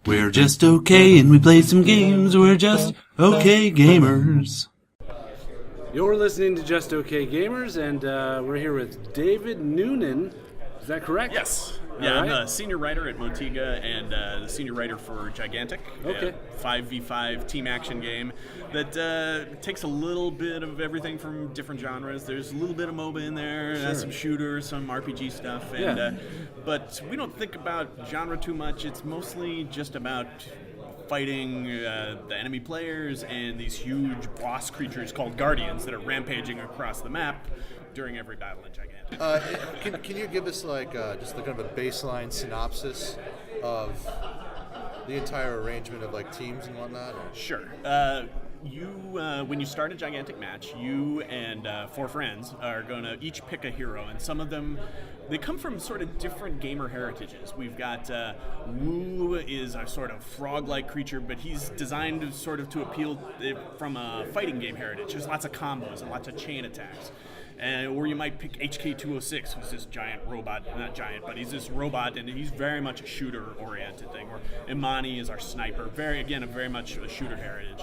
We're just okay and we play some games. We're just okay gamers. You're listening to Just Okay Gamers, and we're here with David Noonan. Is that correct? Yes. Yeah, I'm a senior writer at Motiga and the senior writer for Gigantic, Okay. 5v5 team action game that takes a little bit of everything from different genres. There's a little bit of MOBA in there, Sure. some shooters, some RPG stuff, and Yeah. but we don't think about genre too much. It's mostly just about fighting the enemy players and these huge boss creatures called Guardians that are rampaging across the map during every battle in Gigantic. Can you give us just the kind of a baseline synopsis of the entire arrangement of teams and whatnot? Sure. When you start a Gigantic match, you and 4 friends are going to each pick a hero, and some of them, they come from sort of different gamer heritages. We've got Wu is a sort of frog-like creature, but he's designed to appeal from a fighting game heritage. There's lots of combos and lots of chain attacks. Or you might pick HK206, who's this giant robot, not giant, but he's this robot, and he's very much a shooter-oriented thing. Or Imani is our sniper, very much a shooter heritage.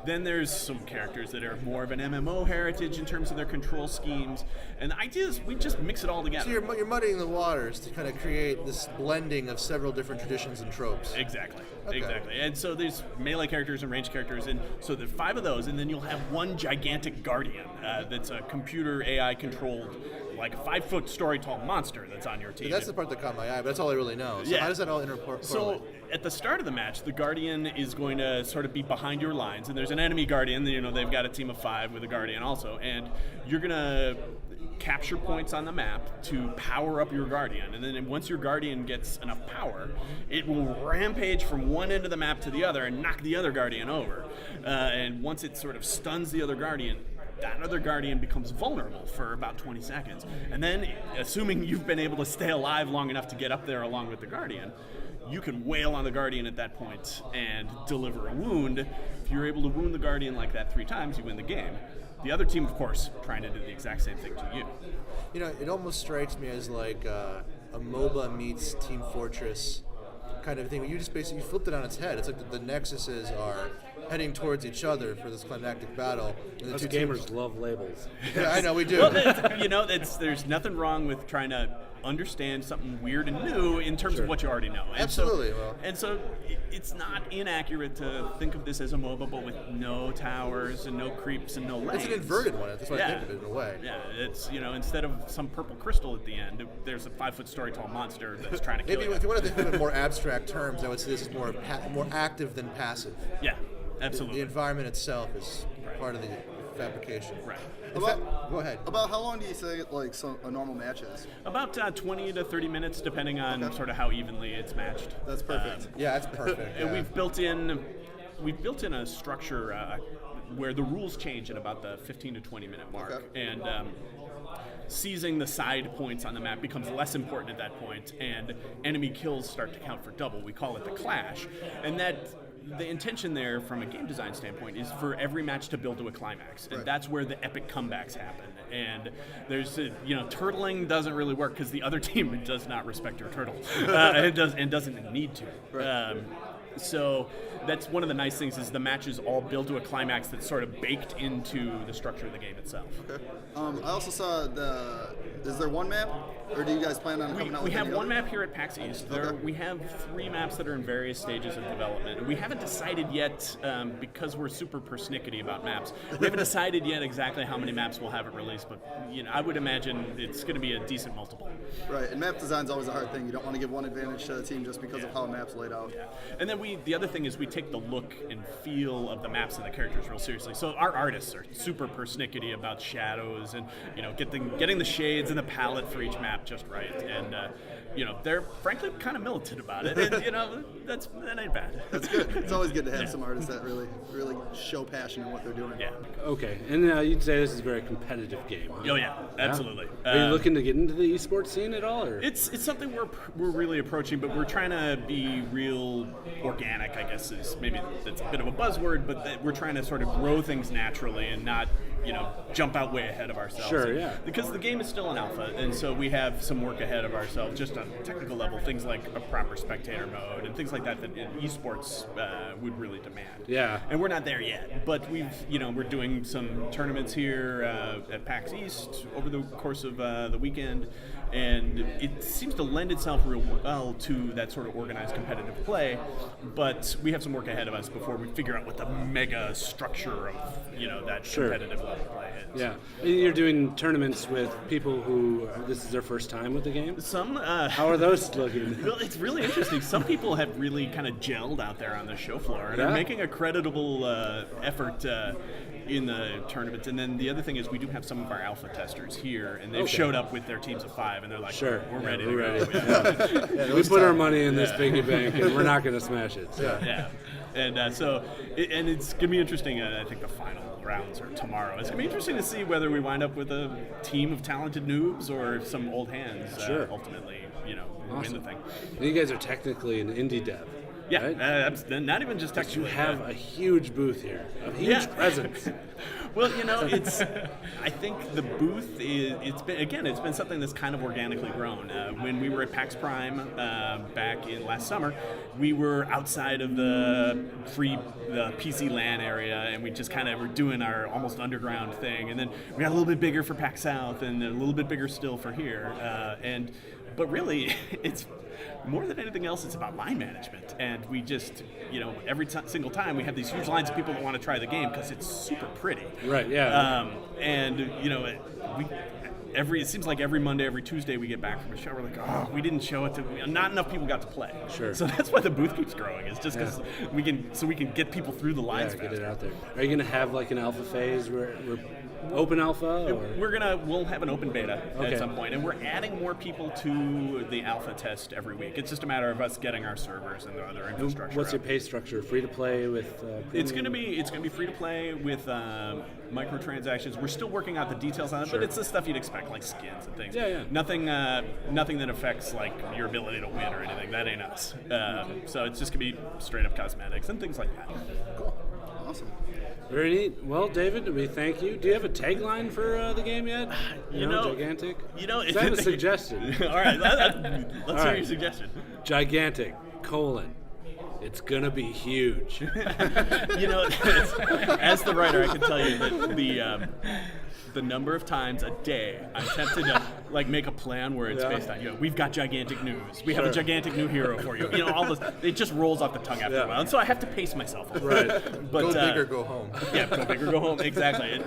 Then there's some characters that are more of an MMO heritage in terms of their control schemes. And the idea is we just mix it all together. So you're muddying the waters to kind of create this blending of several different traditions and tropes. Exactly. Okay. Exactly. And so there's melee characters and ranged characters, and so there's 5 of those, and then you'll have one Gigantic Guardian that's a computer AI controlled, like a 5-foot story tall monster that's on your team. But that's the part that caught my eye, but that's all I really know. So Yeah. how does that all interpolate? So at the start of the match, the Guardian is going to sort of be behind your lines, and there's an enemy Guardian. They've got a team of 5 with a Guardian also, and you're going to capture points on the map to power up your Guardian, and then once your Guardian gets enough power, it will rampage from one end of the map to the other and knock the other Guardian over. And once it sort of stuns the other Guardian, that other Guardian becomes vulnerable for about 20 seconds. And then, assuming you've been able to stay alive long enough to get up there along with the Guardian, you can wail on the Guardian at that point and deliver a wound. If you're able to wound the Guardian like that 3 times, you win the game. The other team, of course, trying to do the exact same thing to you. It almost strikes me as like a MOBA meets Team Fortress kind of thing. You just basically flipped it on its head. It's like the nexuses are heading towards each other for this climactic battle. And Us gamers love labels. Yeah, I know, we do. Well, there's nothing wrong with trying to understand something weird and new in terms of what you already know. And Absolutely. So it's not inaccurate to think of this as a MOBA, but with no towers and no creeps and no lanes. It's an inverted one. That's what I think of it in a way. Yeah, it's, instead of some purple crystal at the end, there's a 5-foot story tall monster that's trying to kill Maybe you. if you want to think of it in more abstract terms, I would say this is more active than passive. Yeah, absolutely. The environment itself is part of the fabrication. Right. Go ahead. About how long do you say a normal match is? About 20 to 30 minutes, depending on sort of how evenly it's matched. That's perfect. Yeah, that's perfect. And yeah. we've built in a structure where the rules change at about the 15 to 20 minute mark, Okay. and seizing the side points on the map becomes less important at that point, and enemy kills start to count for double. We call it the clash, and the intention there from a game design standpoint is for every match to build to a climax, and that's where the epic comebacks happen. And there's turtling doesn't really work because the other team does not respect your turtle, and doesn't need to. Right. So that's one of the nice things is the matches all build to a climax that's sort of baked into the structure of the game itself. Okay. I also saw is there one map, or do you guys plan on coming out with We have any one other? map here at PAX East. Okay. We have 3 maps that are in various stages of development. We haven't decided yet, because we're super persnickety about maps, we haven't decided yet exactly how many maps we'll have it released, but I would imagine it's going to be a decent multiple. Right, and map design's always a hard thing. You don't want to give one advantage to the team just because of how a map's laid out. Yeah. And then the other thing is we take the look and feel of the maps and the characters real seriously. So our artists are super persnickety about shadows and getting the shades and the palette for each map just right. And they're frankly kind of militant about it. And that ain't bad. That's good. It's always good to have some artists that really show passion in what they're doing. Yeah. Okay, and you'd say this is a very competitive game, huh? Oh yeah, absolutely. Are you looking to get into the esports scene at all, or? It's something we're really approaching, but we're trying to be real organic, I guess that's a bit of a buzzword, but we're trying to sort of grow things naturally and not jump out way ahead of ourselves. Sure, yeah. Because the game is still an alpha, and so we have some work ahead of ourselves just on a technical level, things like a proper spectator mode and things like that in esports would really demand. Yeah. And we're not there yet, but we're doing some tournaments here at PAX East over the course of the weekend, and it seems to lend itself real well to that sort of organized competitive play, but we have some work ahead of us before we figure out what the mega structure of that competitive level play is. Yeah. And you're doing tournaments with people who this is their first time with the game? Some How are those looking? Well, it's really interesting. Some people have really kind of gelled out there on the show floor and are making a creditable effort in the tournaments. And then the other thing is we do have some of our alpha testers here, and they've showed up with their teams of 5, and they're like, Sure. we're ready to go. go. We put our money in this piggy bank, and we're not going to smash it. So. Yeah. And it's going to be interesting. I think the final rounds are tomorrow. It's going to be interesting to see whether we wind up with a team of talented noobs or if some old hands ultimately, win the thing. And you guys are technically an indie dev. Yeah, right? Not even just technically. You have a huge booth here, a huge presence. Well, it's. I think the booth it's been something that's kind of organically grown. When we were at PAX Prime back in last summer, we were outside of the PC LAN area, and we just kind of were doing our almost underground thing. And then we got a little bit bigger for PAX South, and a little bit bigger still for here. But really, it's. More than anything else, it's about line management, and we just, every single time we have these huge lines of people that want to try the game because it's super pretty. Right. Yeah. It seems like every Monday, every Tuesday we get back from a show, we're like, we didn't show it not enough people got to play. Sure. So that's why the booth keeps growing. It's just because we can get people through the lines faster. Get it out there. Are you going to have like an alpha phase where open alpha? Or? We'll have an open beta at some point, and we're adding more people to the alpha test every week. It's just a matter of us getting our servers and the other infrastructure. What's your pay structure? Free to play with? It's going to be free to play with microtransactions. We're still working out the details on it, but it's the stuff you'd expect, like skins and things. Yeah. Nothing that affects like your ability to win or anything. That ain't us. So it's just going to be straight up cosmetics and things like that. Cool. Awesome. Very neat. Well, David, we thank you. Do you have a tagline for the game yet? Gigantic? Is that a suggestion? All right, let's hear your suggestion. Gigantic, : it's going to be huge. As the writer, I can tell you that the number of times a day I'm tempted to make a plan where it's based on, we've got gigantic news. We have a gigantic new hero for you. All this, it just rolls off the tongue after a while. And so I have to pace myself. Right. But, go big or go home. Yeah, go big or go home. Exactly.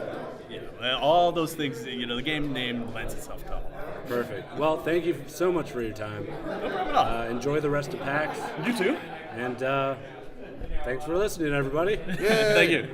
All those things, the game name lends itself to all. Perfect. Well, thank you so much for your time. No problem at all. Enjoy the rest of PAX. You too. And thanks for listening, everybody. Thank you.